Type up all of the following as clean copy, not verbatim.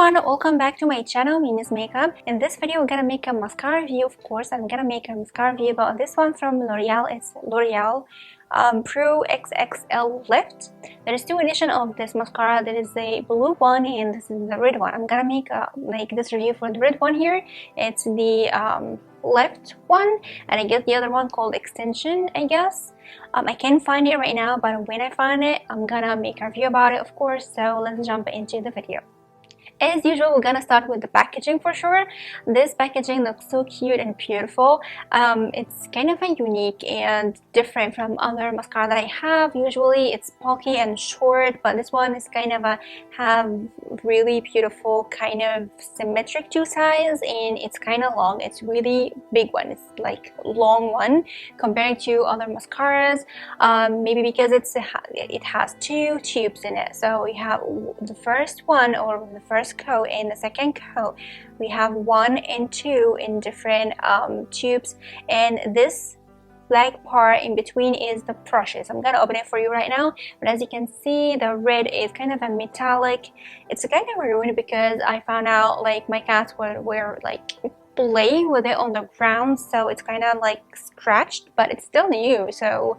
everyone, welcome back to my channel. My name is Makeup. In this video we're gonna make a mascara review. Of course, I'm gonna make a mascara review about this one from L'Oreal. It's L'Oreal Pro XXL Lift. There is two editions of this mascara. There is the blue one and this is the red one. I'm gonna make this review for the red one here. It's the left one, and I guess the other one called extension, I guess. I can't find it right now, but when I find it I'm gonna make a review about it, of course. So let's jump into the video. As usual, we're gonna start with the packaging for sure. This packaging looks so cute and beautiful. It's kind of a unique and different from other mascara that I have. Usually it's bulky and short, but this one is kind of have really beautiful kind of symmetric two sides, and it's kind of long. It's really big one. It's like long one compared to other mascaras. Maybe because it has two tubes in it. So we have the first one, or the first coat, and the second coat. We have 1 and 2 in different tubes, and this black part in between is the brushes. I'm gonna open it for you right now, but as you can see, the red is kind of a metallic. It's kind of ruined because I found out like my cats were like play with it on the ground, so it's kind of like scratched, but it's still new. So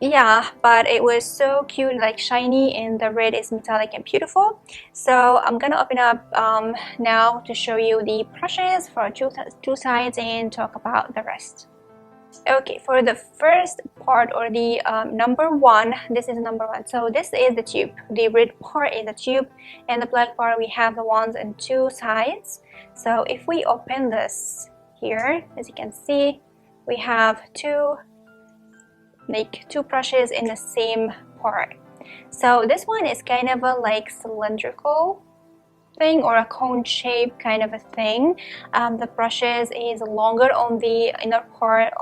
yeah, but it was so cute, like shiny, and the red is metallic and beautiful. So I'm gonna open up now to show you the brushes for two sides and talk about the rest. Okay, for the first part, or the number one, this is number one. So this is the tube. The red part is the tube, and the black part we have the ones and two sides. So if we open this here, as you can see, we have two brushes in the same part. So this one is kind of a like cylindrical thing, or a cone shape kind of a thing. The brushes is longer on the inner part,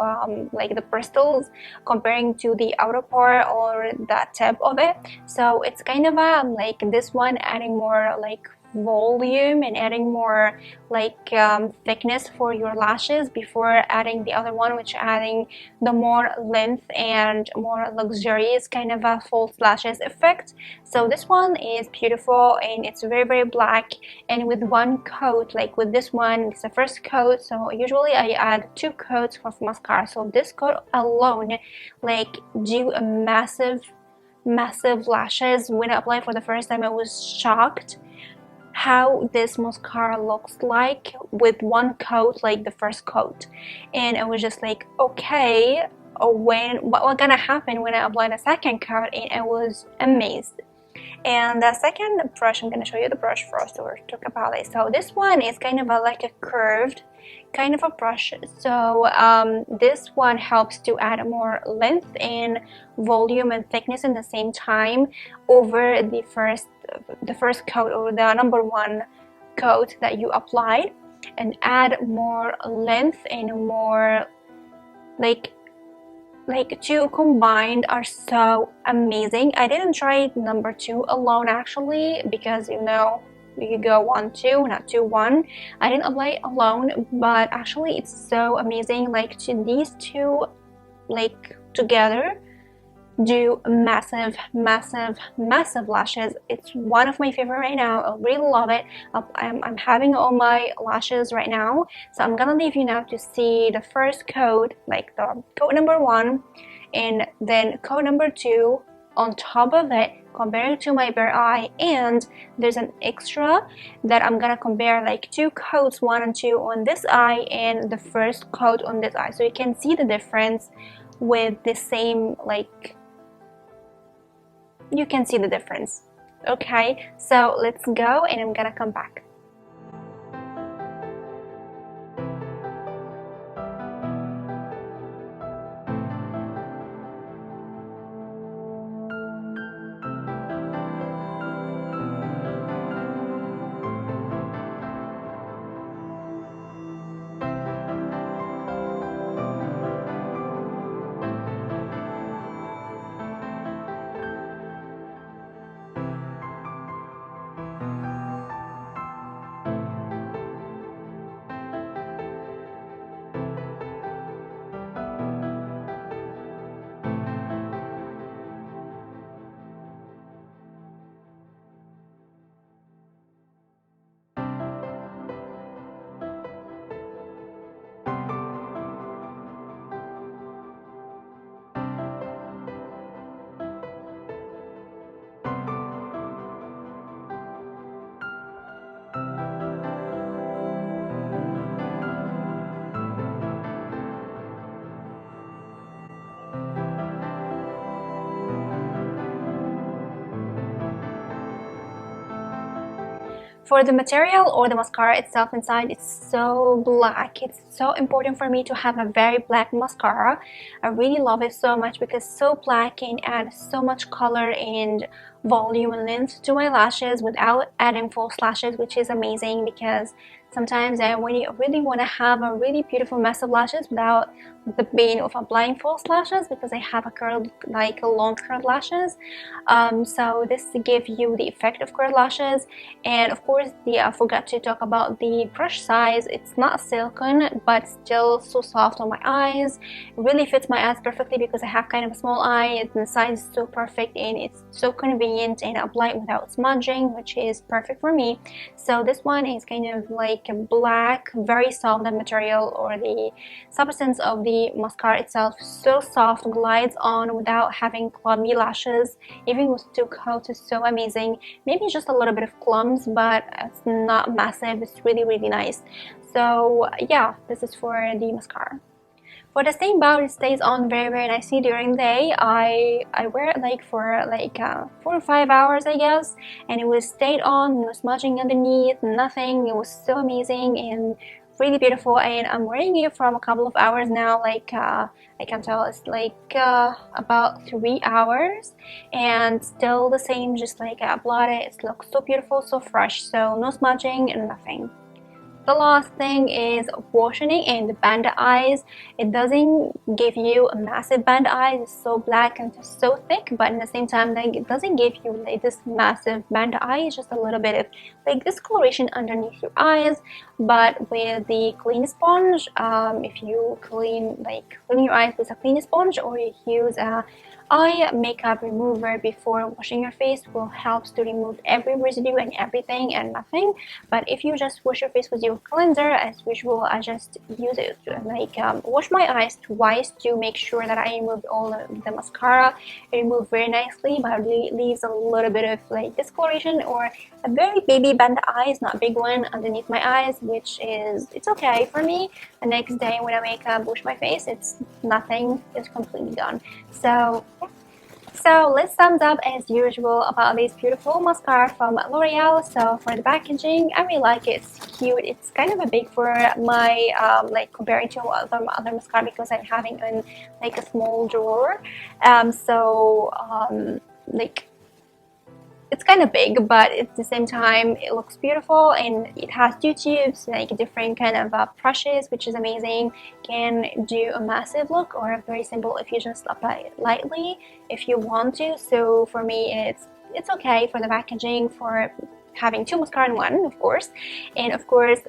like the bristles, comparing to the outer part or the tip of it. So it's kind of like this one adding more like volume and adding more like thickness for your lashes, before adding the other one, which adding the more length and more luxurious kind of a false lashes effect. So this one is beautiful, and it's very black, and with one coat, like with this one, it's the first coat. So usually I add 2 coats for mascara, so this coat alone like do a massive lashes. When I applied for the first time, I was shocked how this mascara looks like with one coat, like the first coat, and I was just like, okay, what gonna happen when I apply the second coat? And I was amazed. And the second brush, I'm gonna show you the brush first, or talk about it. So this one is kind of like a curved kind of a brush. So this one helps to add more length and volume and thickness in the same time over the first coat, or the number one coat that you applied, and add more length and more like two combined are so amazing. I didn't try number 2 alone actually, because you know you go 1 2, not 2 1. I didn't apply alone, but actually it's so amazing. Like these two like together do massive lashes. It's one of my favorite right now. I really love it. I'm having all my lashes right now, so I'm gonna leave you now to see the first coat, like the coat number 1, and then coat number 2 on top of it, comparing to my bare eye. And there's an extra that I'm gonna compare, like 2 coats, 1 and 2 on this eye, and the first coat on this eye, so you can see the difference with the same, like you can see the difference. Okay, so let's go, and I'm gonna come back. For the material or the mascara itself inside, it's so black. It's so important for me to have a very black mascara. I really love it so much because it's so black and adds so much color and volume and length to my lashes without adding false lashes, which is amazing because sometimes I really want to have a really beautiful mess of lashes without the pain of applying false lashes because I have a curled, like a long curled lashes. So this gives you the effect of curled lashes. And of course, I forgot to talk about the brush size. It's not silicone, but still so soft on my eyes. It really fits my eyes perfectly because I have kind of a small eye, and the size is so perfect and it's so convenient and apply it without smudging, which is perfect for me. So this one is kind of like a black, very soft material, or the substance of the mascara itself, so soft, glides on without having clumpy lashes. Even with 2 coats, it's so amazing. Maybe just a little bit of clumps, but it's not massive. It's really nice. So yeah, this is for the mascara. For the staying power, it stays on very nicely during the day. I wear it like for like 4 or 5 hours, I guess, and it was stayed on, no smudging underneath, nothing. It was so amazing and really beautiful, and I'm wearing it from a couple of hours now. Like I can tell it's like about 3 hours, and still the same, just like I applied it. It looks so beautiful, so fresh, so no smudging and nothing. The last thing is washing it and the band eyes. It doesn't give you a massive band eyes. It's so black and so thick, but at the same time, like, it doesn't give you like this massive band eye. It's just a little bit of like discoloration underneath your eyes. But with the clean sponge, if you clean your eyes with a clean sponge, or you use a eye makeup remover before washing your face, will help to remove every residue and everything and nothing. But if you just wash your face with your cleanser as usual, I just use it to like wash my eyes twice to make sure that I removed all of the mascara. It removed very nicely, but it leaves a little bit of like discoloration or a very baby band eyes, not big one, underneath my eyes, which is, it's okay for me. The next day when I wake up, wash my face, it's nothing, it's completely gone. So let's thumbs up as usual about this beautiful mascara from L'Oreal. So for the packaging, I really like it. It's cute. It's kind of a big for my like comparing to other mascara because I'm having in like a small drawer. Like it's kind of big, but at the same time it looks beautiful, and it has 2 tubes, like different kind of brushes, which is amazing. Can do a massive look or very simple if you just apply it lightly if you want to. So for me, it's okay for the packaging, for having 2 mascara in 1, of course. And of course,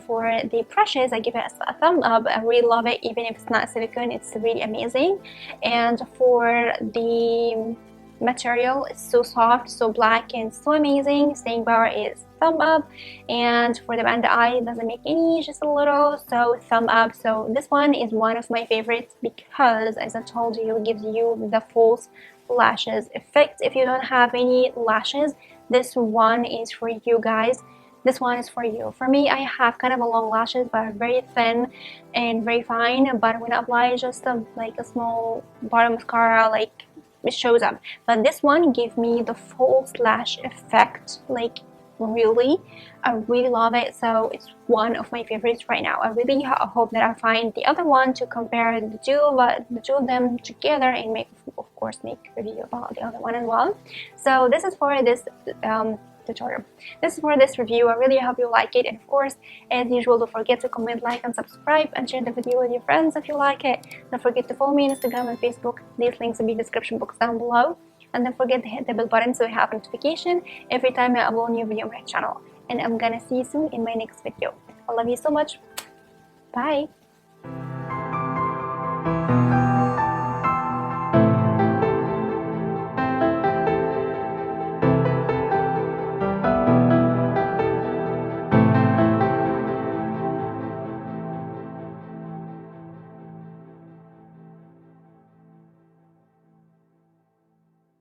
for the brushes, I give it a thumb up. I really love it, even if it's not silicone. It's really amazing. And for the material, it's so soft, so black, and so amazing. Staying power is thumb up. And for the band eye, it doesn't make any, just a little, so thumb up. So this one is one of my favorites because, as I told you, it gives you the false lashes effect. If you don't have any lashes, this one is for you guys. This one is for you. For me, I have kind of a long lashes, but very thin and very fine. But when I apply just like a small bottom mascara, like it shows up. But this one gave me the false lash effect, like really. I really love it. So it's one of my favorites right now. I really hope that I find the other one to compare the two of them together and make, of course, make a review about the other one as well. So this is for this tutorial. This is for this review. I really hope you like it, and of course, as usual, don't forget to comment, like, and subscribe, and share the video with your friends if you like it. Don't forget to follow me on Instagram and Facebook. These links will be in the description box down below. And don't forget to hit the bell button so you have notification every time I upload a new video on my channel. And I'm gonna see you soon in my next video. I love you so much. Bye.